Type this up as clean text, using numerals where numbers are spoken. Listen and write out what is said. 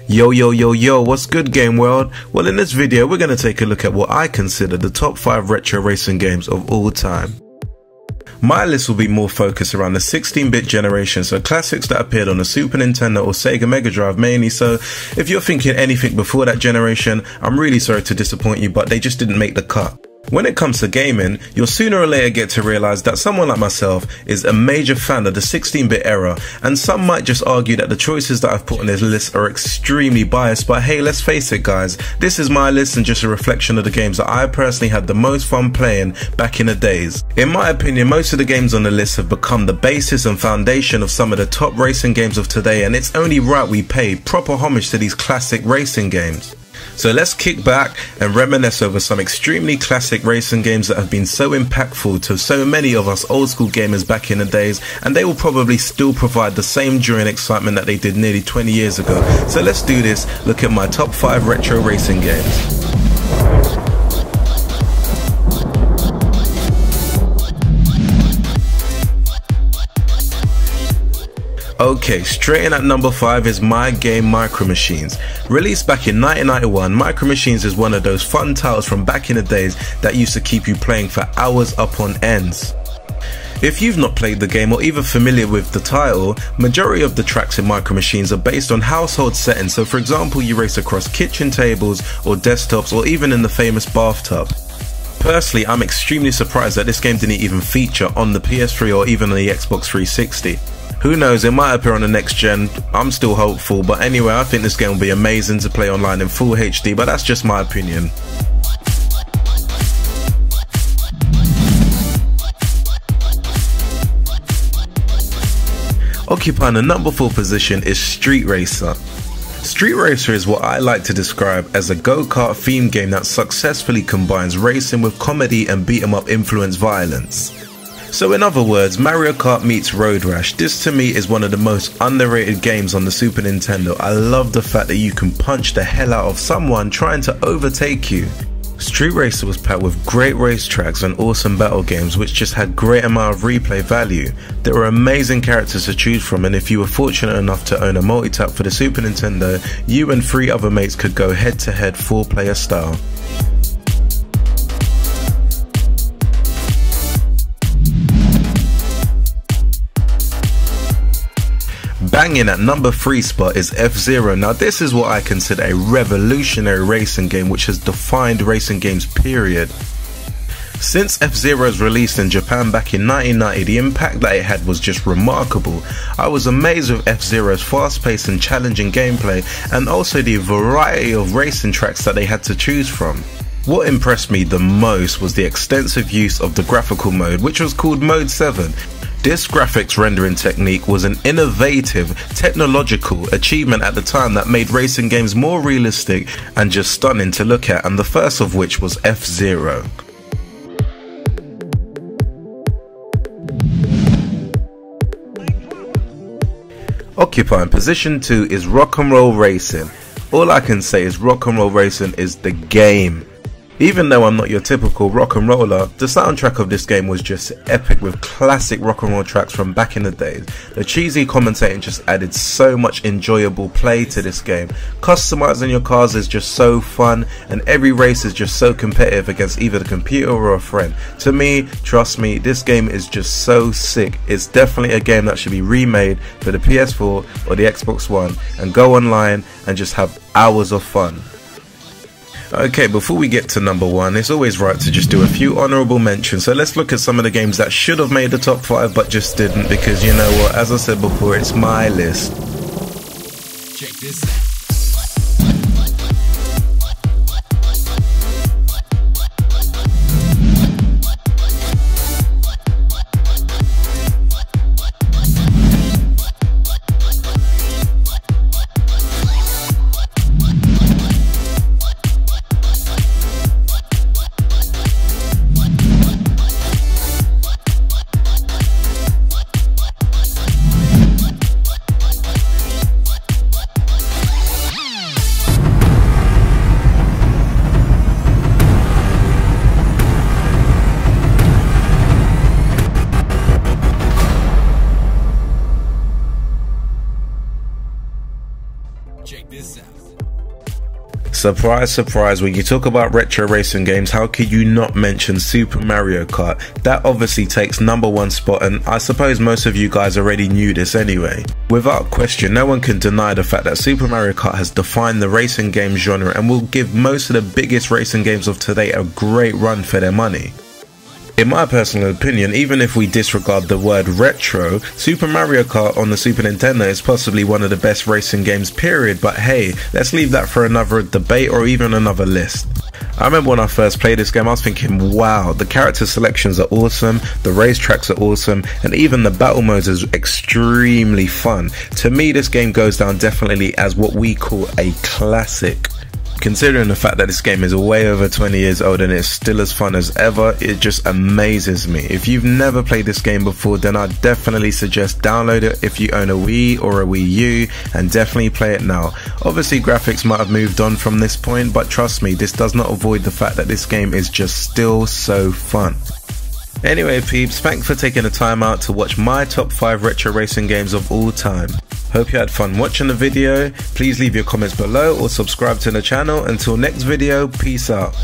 Yo, what's good game world? Well, in this video we're going to take a look at what I consider the top 5 retro racing games of all time. My list will be more focused around the 16-bit generation, so classics that appeared on the Super Nintendo or Sega Megadrive mainly, so if you're thinking anything before that generation, I'm really sorry to disappoint you, but they just didn't make the cut. When it comes to gaming, you'll sooner or later get to realize that someone like myself is a major fan of the 16-bit era, and some might just argue that the choices that I've put on this list are extremely biased, but hey, let's face it guys, this is my list and just a reflection of the games that I personally had the most fun playing back in the days. In my opinion, most of the games on the list have become the basis and foundation of some of the top racing games of today, and it's only right we pay proper homage to these classic racing games. So let's kick back and reminisce over some extremely classic racing games that have been so impactful to so many of us old school gamers back in the days, and they will probably still provide the same joy and excitement that they did nearly 20 years ago. So let's do this, look at my top 5 retro racing games. Okay, straight in at number 5 is my game Micro Machines. Released back in 1991, Micro Machines is one of those fun titles from back in the days that used to keep you playing for hours upon ends. If you've not played the game or even familiar with the title, majority of the tracks in Micro Machines are based on household settings, so for example you race across kitchen tables or desktops or even in the famous bathtub. Personally, I'm extremely surprised that this game didn't even feature on the PS3 or even on the Xbox 360. Who knows, it might appear on the next gen, I'm still hopeful, but anyway, I think this game will be amazing to play online in full HD, but that's just my opinion. Occupying the number 4 position is Street Racer. Street Racer is what I like to describe as a go-kart themed game that successfully combines racing with comedy and beat-em-up influenced violence. So in other words, Mario Kart meets Road Rash. This to me is one of the most underrated games on the Super Nintendo. I love the fact that you can punch the hell out of someone trying to overtake you. Street Racer was packed with great racetracks and awesome battle games which just had great amount of replay value. There were amazing characters to choose from, and if you were fortunate enough to own a multi-tap for the Super Nintendo, you and 3 other mates could go head to head 4-player style. Banging at number 3 spot is F-Zero. Now this is what I consider a revolutionary racing game which has defined racing games period. Since F-Zero's release in Japan back in 1990, the impact that it had was just remarkable. I was amazed with F-Zero's fast-paced and challenging gameplay, and also the variety of racing tracks that they had to choose from. What impressed me the most was the extensive use of the graphical mode, which was called Mode 7. This graphics rendering technique was an innovative, technological achievement at the time that made racing games more realistic and just stunning to look at, and the first of which was F-Zero. Occupying position 2 is Rock'n'Roll Racing. All I can say is Rock'n'Roll Racing is the game. Even though I'm not your typical rock and roller, the soundtrack of this game was just epic with classic rock and roll tracks from back in the days. The cheesy commentating just added so much enjoyable play to this game. Customizing your cars is just so fun, and every race is just so competitive against either the computer or a friend. To me, trust me, this game is just so sick. It's definitely a game that should be remade for the PS4 or the Xbox One and go online and just have hours of fun. Okay, before we get to number 1, it's always right to just do a few honourable mentions, so let's look at some of the games that should have made the top 5 but just didn't, because you know what, as I said before, it's my list. Check this out. this out. Surprise, surprise, when you talk about retro racing games, how could you not mention Super Mario Kart? That obviously takes #1 spot, and I suppose most of you guys already knew this anyway. Without question, no one can deny the fact that Super Mario Kart has defined the racing game genre and will give most of the biggest racing games of today a great run for their money. In my personal opinion, even if we disregard the word retro, Super Mario Kart on the Super Nintendo is possibly one of the best racing games period, but hey, let's leave that for another debate or even another list. I remember when I first played this game, I was thinking, wow, the character selections are awesome, the racetracks are awesome, and even the battle modes is extremely fun. To me, this game goes down definitely as what we call a classic. Considering the fact that this game is way over 20 years old and it's still as fun as ever, it just amazes me. If you've never played this game before, then I'd definitely suggest download it if you own a Wii or a Wii U, and definitely play it now. Obviously graphics might have moved on from this point, but trust me, this does not avoid the fact that this game is just still so fun. Anyway peeps, thanks for taking the time out to watch my top 5 retro racing games of all time. Hope you had fun watching the video. Please leave your comments below or subscribe to the channel. Until next video, peace out.